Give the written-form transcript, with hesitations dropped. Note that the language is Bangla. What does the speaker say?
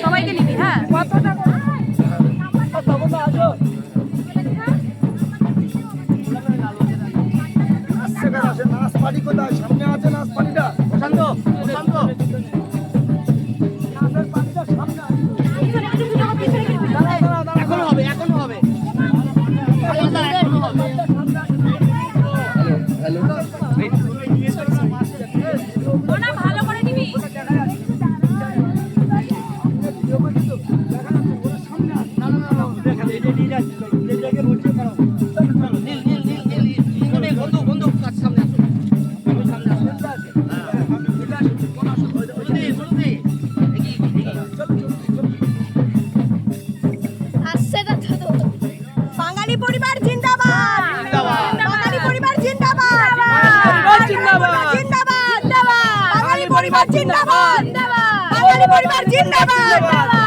সবাইকে নিবি। হ্যাঁ, নাচপাটি কোথায়? সামনে আছে নাচপাটিটা। প্রশান্ত, প্রশান্ত। এখনো হবে, এখনো হবে। ভালো করে নিবি। বাঙালি পরিবার জিন্দাবাদ, বাঙালি পরিবার জিন্দাবাদ, বাঙালি পরিবার জিন্দাবাদ, বাঙালি পরিবার জিন্দাবাদ।